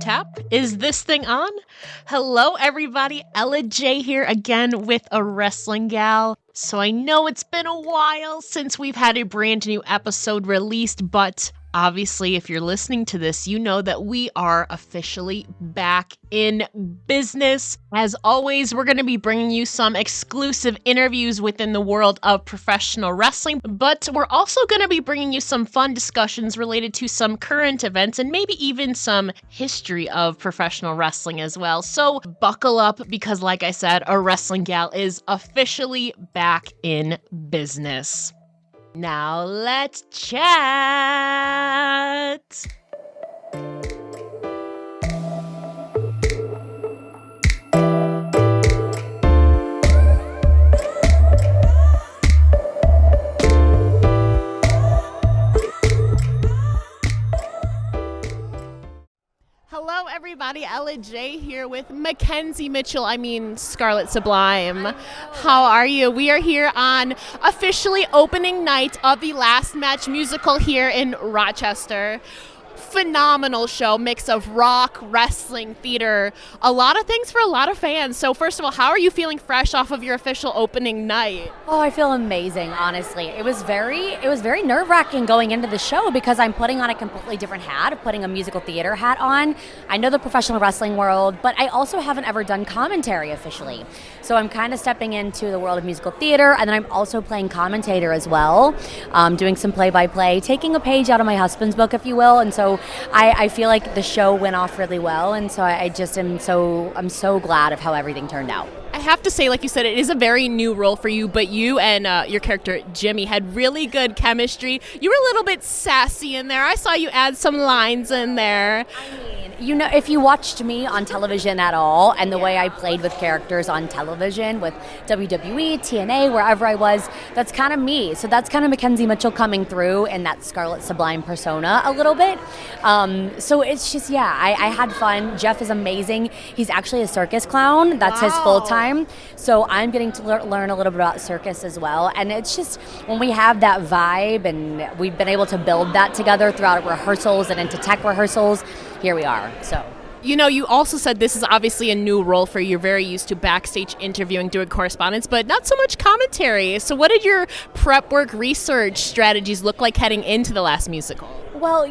tap. Is this thing on? Hello, everybody. Ella J here again with a wrestling gal. So I know it's been a while since we've had a brand new episode released, but obviously, if you're listening to this, you know that we are officially back in business. As always, we're going to be bringing you some exclusive interviews within the world of professional wrestling, but we're also going to be bringing you some fun discussions related to some current events and maybe even some history of professional wrestling as well. So buckle up because, like I said, a wrestling gal is officially back in business. Now let's chat. Hello, everybody. Ella J here with McKenzie Mitchell. Scarlett Sublime. How are you? We are here on officially opening night of the Last Match musical here in Rochester. Phenomenal show, mix of rock, wrestling, theater, a lot of things for a lot of fans. So first of all, how are you feeling fresh off of your official opening night? Oh, I feel amazing, honestly. It was very nerve-wracking going into the show because I'm putting on a completely different hat, putting a musical theater hat on. I know the professional wrestling world, but I also haven't ever done commentary officially. So I'm kind of stepping into the world of musical theater, and then I'm also playing commentator as well, doing some play-by-play, taking a page out of my husband's book, if you will. And so I feel like the show went off really well, and so I'm so glad of how everything turned out. I have to say, like you said, it is a very new role for you, but you and your character, Jimmy, had really good chemistry. You were a little bit sassy in there. I saw you add some lines in there. If you watched me on television at all and the way I played with characters on television with WWE, TNA, wherever I was, that's kind of me. So that's kind of McKenzie Mitchell coming through in that Scarlett Sublime persona a little bit. So it's just, I had fun. Jeff is amazing. He's actually a circus clown. That's his full time. So I'm getting to learn a little bit about circus as well. And it's just when we have that vibe and we've been able to build that together throughout rehearsals and into tech rehearsals, here we are. So, you also said this is obviously a new role for you. You're very used to backstage interviewing, doing correspondence, but not so much commentary. So what did your prep work research strategies look like heading into the last musical? Well,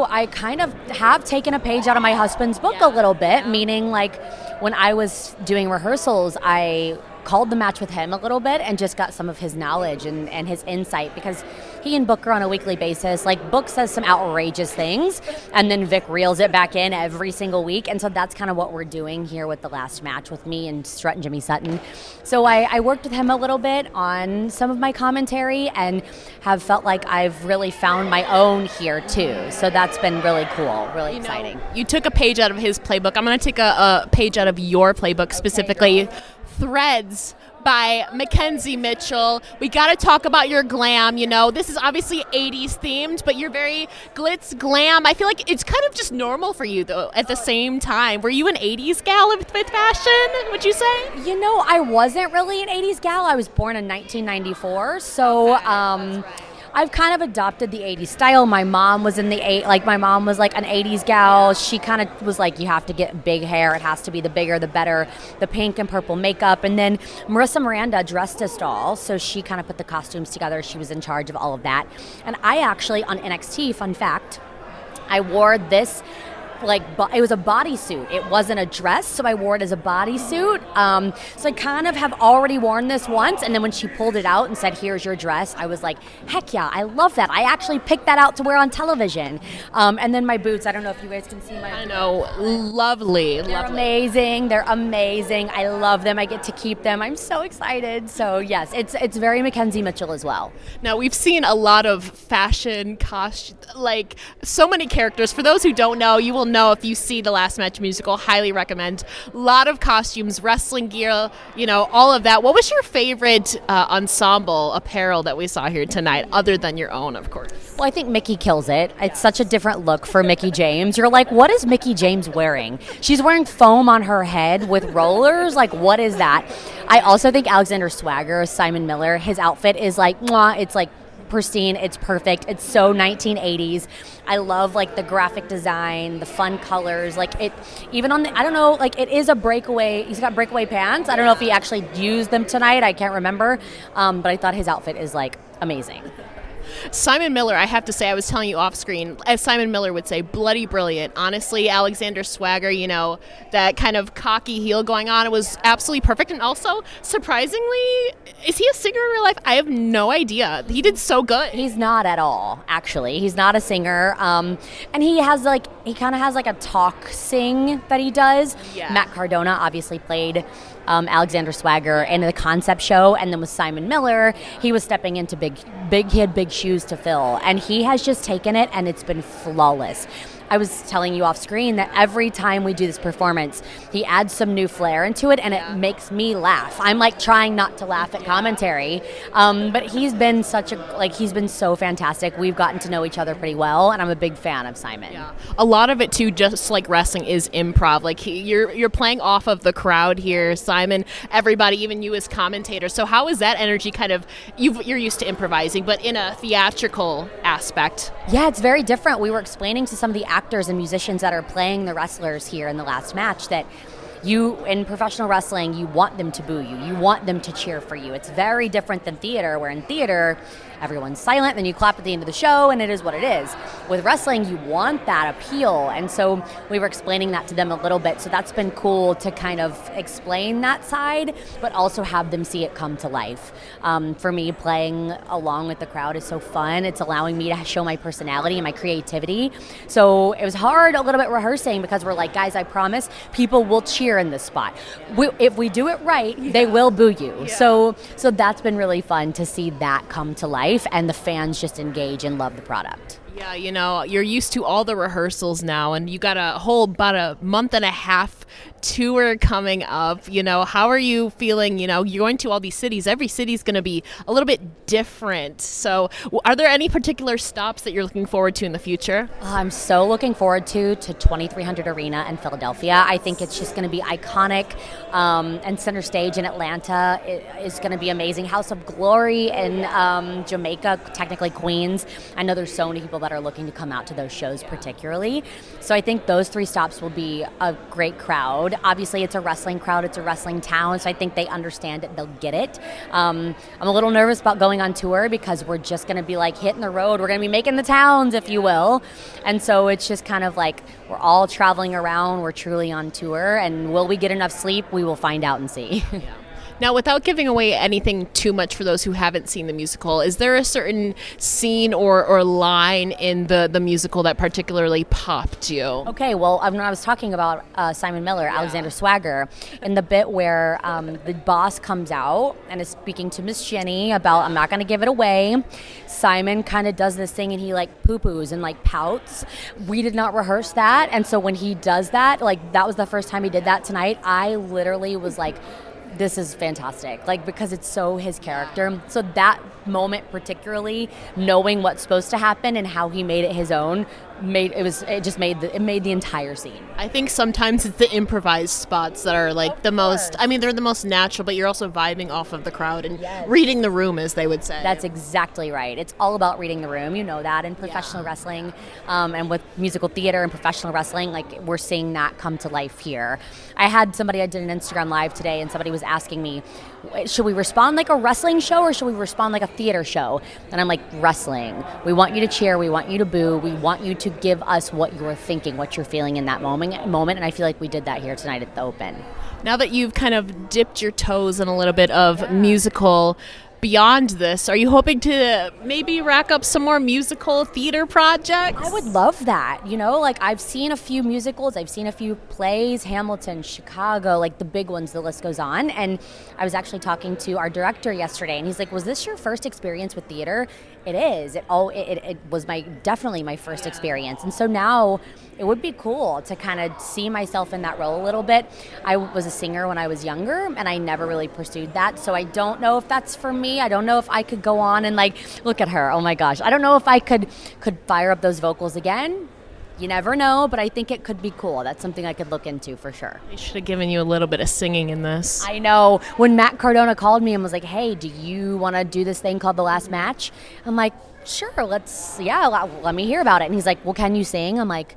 I kind of have taken a page out of my husband's book a little bit, meaning like when I was doing rehearsals, I called the match with him a little bit and just got some of his knowledge and his insight because he and Book are on a weekly basis. Like, Book says some outrageous things and then Vic reels it back in every single week. And so that's kind of what we're doing here with the last match with me and Strut and Jimmy Sutton. So I worked with him a little bit on some of my commentary and have felt like I've really found my own here too. So that's been really cool, really exciting. You took a page out of his playbook. I'm going to take a page out of your playbook, specifically Threads by McKenzie Mitchell. We got to talk about your glam. This is obviously 80s themed, but you're very glitz glam. I feel like it's kind of just normal for you though at the same time. Were you an 80s gal with fashion, would you say? I wasn't really an 80s gal. I was born in 1994, so I've kind of adopted the 80s style. My mom was my mom was like an 80s gal. She kind of was like, you have to get big hair. It has to be the bigger, the better, the pink and purple makeup. And then Marissa Miranda dressed us all. So she kind of put the costumes together. She was in charge of all of that. And I actually, on NXT, fun fact, I wore this it was a bodysuit. It wasn't a dress, so I wore it as a bodysuit. So I kind of have already worn this once, and then when she pulled it out and said, here's your dress, I was like, heck yeah, I love that. I actually picked that out to wear on television. And then my boots, I don't know if you guys can see my boots. I know, lovely. They're amazing. I love them. I get to keep them. I'm so excited. So yes, it's very McKenzie Mitchell as well. Now, we've seen a lot of fashion costumes, like so many characters. For those who don't know, you will know if you see the Last Match musical. Highly recommend. A lot of costumes, wrestling gear, all of that. What was your favorite ensemble apparel that we saw here tonight, other than your own, of course? Well, I think Mickie kills it. It's such a different look for Mickie James. You're like, what is Mickie James wearing? She's wearing foam on her head with rollers. Like, what is that? I also think Alexander Swagger, Simon Miller, his outfit is like, mwah, it's like pristine. It's perfect. It's so 1980s. I love like the graphic design, the fun colors. Like it, even on the, I don't know, like it is a breakaway. He's got breakaway pants. I don't know if he actually used them tonight. I can't remember. But I thought his outfit is like amazing. Simon Miller, I have to say, I was telling you off screen, as Simon Miller would say, bloody brilliant. Honestly, Alexander's swagger, you know, that kind of cocky heel going on, it was absolutely perfect. And also, surprisingly, is he a singer in real life? I have no idea. He did so good. He's not at all, actually. He's not a singer. And he kind of has like a talk sing that he does. Yeah. Matt Cardona obviously played Alexander Swagger in the concept show, and then with Simon Miller, he was stepping into he had big shoes to fill, and he has just taken it, and it's been flawless. I was telling you off screen that every time we do this performance, he adds some new flair into it, and it makes me laugh. I'm like trying not to laugh at commentary, but he's been he's been so fantastic. We've gotten to know each other pretty well, and I'm a big fan of Simon. Yeah. A lot of it too, just like wrestling, is improv. Like you're playing off of the crowd here, Simon. Everybody, even you as commentator. So how is that energy kind of? You're used to improvising, but in a theatrical aspect. Yeah, it's very different. We were explaining to some of the actors and musicians that are playing the wrestlers here in the last match that you, in professional wrestling, you want them to boo you. You want them to cheer for you. It's very different than theater, where in theater, everyone's silent, then you clap at the end of the show, and it is what it is. With wrestling, you want that appeal, and so we were explaining that to them a little bit, so that's been cool to kind of explain that side, but also have them see it come to life. For me, playing along with the crowd is so fun. It's allowing me to show my personality and my creativity, so it was hard a little bit rehearsing, because we're like, guys, I promise, people will cheer in this spot. If we do it right, they will boo you. Yeah. So that's been really fun to see that come to life, and the fans just engage and love the product. Yeah, you know, you're used to all the rehearsals now, and you got about a month and a half tour coming up. You know, how are you feeling? You know, you're going to all these cities. Every city's going to be a little bit different. So are there any particular stops that you're looking forward to in the future? I'm so looking forward to 2300 Arena in Philadelphia. I think it's just going to be iconic, and Center Stage in Atlanta is going to be amazing. House of Glory in Jamaica, technically Queens. I know there's so many people that are looking to come out to those shows particularly. So I think those 3 stops will be a great crowd. Obviously, it's a wrestling crowd. It's a wrestling town, so I think they understand it. They'll get it. I'm a little nervous about going on tour, because we're just going to be like hitting the road. We're going to be making the towns, if you will. And so it's just kind of like we're all traveling around. We're truly on tour. And will we get enough sleep? We will find out and see. Yeah. Now, without giving away anything too much for those who haven't seen the musical, is there a certain scene or line in the musical that particularly popped you? Okay, well, when I was talking about Simon Miller, Alexander Swagger, in the bit where the boss comes out and is speaking to Miss Jenny about, I'm not going to give it away, Simon kind of does this thing and he like poo-poos and like pouts. We did not rehearse that, and so when he does that, like that was the first time he did that tonight, I literally was like, this is fantastic, like, because it's so his character. So that moment particularly, knowing what's supposed to happen and how he made it his own, made the entire scene. I think sometimes it's the improvised spots that are like the most, I mean, they're the most natural, but you're also vibing off of the crowd and reading the room, as they would say. That's exactly right. It's all about reading the room. You know that in professional wrestling, and with musical theater and professional wrestling, like we're seeing that come to life here. I did an Instagram live today, and somebody was asking me, should we respond like a wrestling show or should we respond like a theater show? And I'm like, wrestling. We want you to cheer. We want you to boo. We want you to give us what you're thinking, what you're feeling in that moment. And I feel like we did that here tonight at the Open. Now that you've kind of dipped your toes in a little bit of musical beyond this, are you hoping to maybe rack up some more musical theater projects? I would love that. You know, like I've seen a few musicals, I've seen a few plays, Hamilton, Chicago, like the big ones, the list goes on. And I was actually talking to our director yesterday, and he's like, was this your first experience with theater? It is. It was definitely my first experience. And so now it would be cool to kind of see myself in that role a little bit. I was a singer when I was younger, and I never really pursued that. So I don't know if that's for me. I don't know if I could go on and like, look at her. Oh my gosh. I don't know if I could fire up those vocals again. You never know, but I think it could be cool. That's something I could look into for sure. They should have given you a little bit of singing in this. I know. When Matt Cardona called me and was like, hey, do you want to do this thing called The Last Match? I'm like, sure, let me hear about it. And he's like, well, can you sing? I'm like,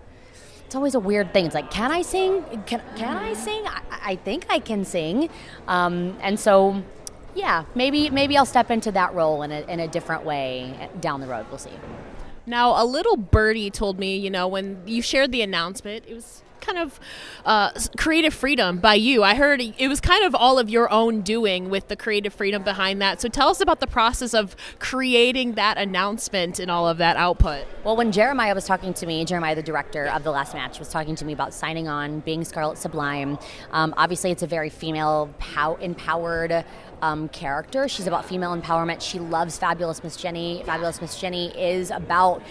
it's always a weird thing. It's like, can I sing? Can I sing? I think I can sing. And so, yeah, maybe I'll step into that role in a different way down the road. We'll see. Now, a little birdie told me, when you shared the announcement, it was kind of creative freedom by you. I heard it was kind of all of your own doing with the creative freedom behind that. So tell us about the process of creating that announcement and all of that output. Well, when Jeremiah was talking to me, Jeremiah, the director of The Last Match, was talking to me about signing on, being Scarlett Sublime. Obviously, it's a very female empowered character. She's about female empowerment. She loves Fabulous Miss Jenny. Fabulous Miss Jenny is about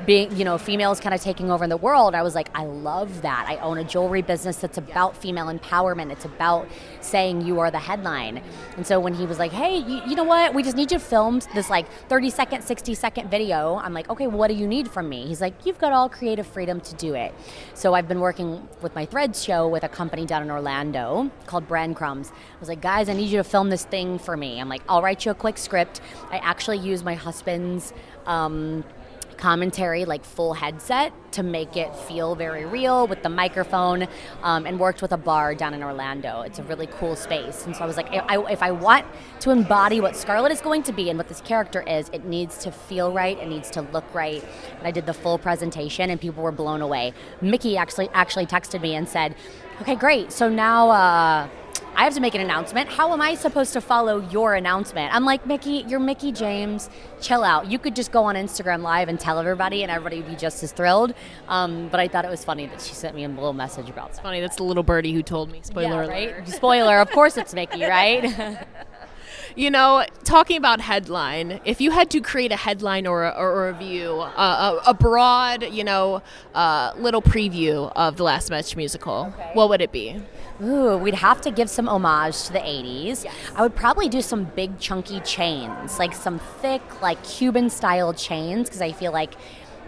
being, females kind of taking over in the world. I was like, I love that. I own a jewelry business that's about female empowerment. It's about saying you are the headline. And so when he was like, hey, you know what? We just need you to film this 30-second, 60-second video. I'm like, okay, well, what do you need from me? He's like, you've got all creative freedom to do it. So I've been working with my Threads show with a company down in Orlando called Brand Crumbs. I was like, guys, I need you to film this thing for me. I'm like, I'll write you a quick script. I actually use my husband's commentary, full headset, to make it feel very real with the microphone, and worked with a bar down in Orlando. It's a really cool space. And so I was like, if I want to embody what Scarlett is going to be and what this character is, it needs to feel right, it needs to look right. And I did the full presentation and people were blown away. Mickey actually texted me and said, okay, great. So now I have to make an announcement. How am I supposed to follow your announcement? I'm like, Mickey, you're Mickey James. Chill out. You could just go on Instagram Live and tell everybody and everybody would be just as thrilled. But I thought it was funny that she sent me a little message about that. It's funny. That's the little birdie who told me. Spoiler alert. Right? Spoiler. Of course it's Mickey, right? Talking about headline, if you had to create a headline or a review, a broad, little preview of The Last Match musical, what would it be? Ooh, we'd have to give some homage to the 80s. Yes. I would probably do some big chunky chains, some thick, Cuban-style chains, because I feel like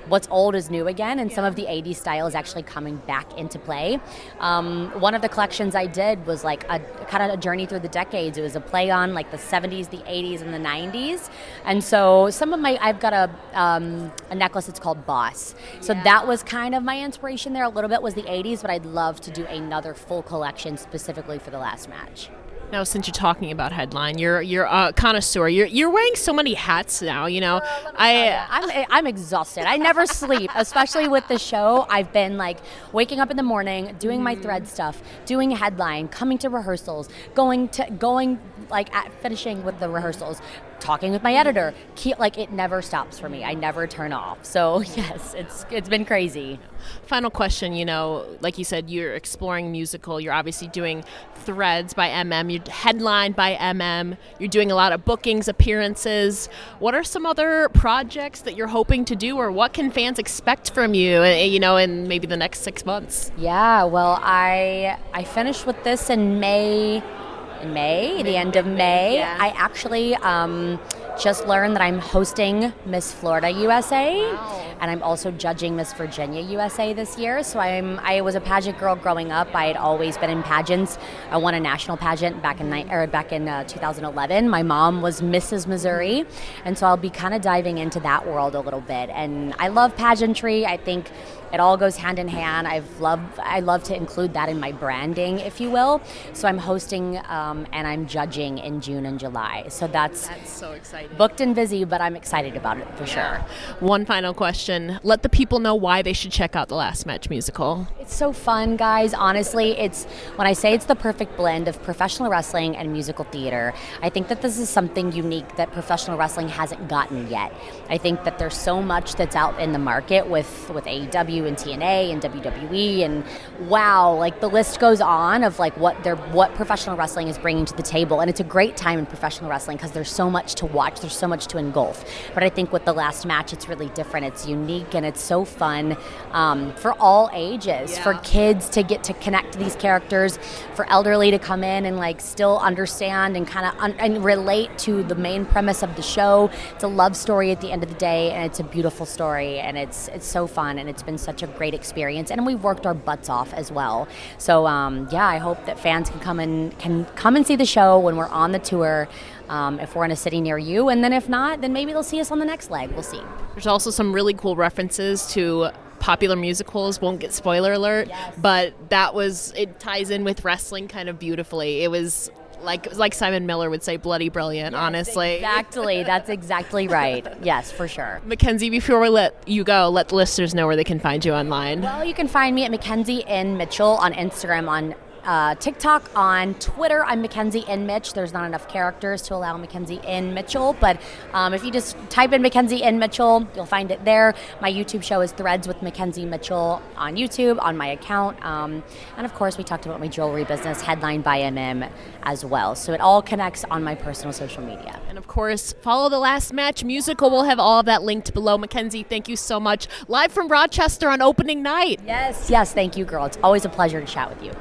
what's old is new again, and some of the 80s style is actually coming back into play. One of the collections I did was a kind of a journey through the decades. It was a play on the 70s, the 80s, and the 90s. And so I've got a necklace that's called Boss. So that was kind of my inspiration there. A little bit was the 80s, but I'd love to do another full collection specifically for The Last Match. Now, since you're talking about headline, you're a connoisseur. You're wearing so many hats now. I'm exhausted. I never sleep, especially with the show. I've been waking up in the morning, doing my Thread stuff, doing headline, coming to rehearsals, finishing with the rehearsals, talking with my editor. It never stops for me. I never turn off. So yes, it's been crazy. Final question, like you said, you're exploring musical. You're obviously doing Threads by MM. You're headlined by MM. You're doing a lot of bookings, appearances. What are some other projects that you're hoping to do, or what can fans expect from you, in maybe the next 6 months? Yeah, well, I finished with this in May, the end of May. Yeah. I actually just learned that I'm hosting Miss Florida USA. Wow. And I'm also judging Miss Virginia USA this year. So I was a pageant girl growing up. I had always been in pageants. I won a national pageant back in 2011. My mom was Mrs. Missouri, and so I'll be kind of diving into that world a little bit. And I love pageantry. I think it all goes hand in hand. I love to include that in my branding, if you will. So I'm hosting and I'm judging in June and July. So that's so exciting. Booked and busy, but I'm excited about it for sure. One final question. Let the people know why they should check out The Last Match musical. It's so fun, guys. Honestly, when I say it's the perfect blend of professional wrestling and musical theater, I think that this is something unique that professional wrestling hasn't gotten yet. I think that there's so much that's out in the market with AEW and TNA and WWE, and wow, the list goes on of what professional wrestling is bringing to the table. And it's a great time in professional wrestling because there's so much to watch, there's so much to engulf. But I think with The Last Match, it's really different. It's unique and it's so fun for all ages, for kids to get to connect to these characters, for elderly to come in and like still understand and kind of and relate to the main premise of the show. It's a love story at the end of the day, and it's a beautiful story, and it's so fun, and it's been such a great experience, and we've worked our butts off as well. So I hope that fans can come and see the show when we're on the tour, if we're in a city near you, and then if not, then maybe they'll see us on the next leg. We'll see. There's also some really cool references to popular musicals. Won't get spoiler alert, but it ties in with wrestling kind of beautifully. It was like Simon Miller would say, bloody brilliant, honestly. Exactly. That's exactly right. Yes, for sure. McKenzie, before we let you go, let the listeners know where they can find you online. Well, you can find me at McKenzie N. Mitchell on Instagram, on TikTok, on Twitter. I'm McKenzie N. Mitch. There's not enough characters to allow McKenzie N. Mitchell, but if you just type in McKenzie N. Mitchell, you'll find it there. My YouTube show is Threads with McKenzie Mitchell on YouTube, on my account. And of course, we talked about my jewelry business, Headline by MM, as well. So it all connects on my personal social media. And of course, follow The Last Match Musical. We'll have all of that linked below. McKenzie, thank you so much. Live from Rochester on opening night. Yes, thank you, girl. It's always a pleasure to chat with you.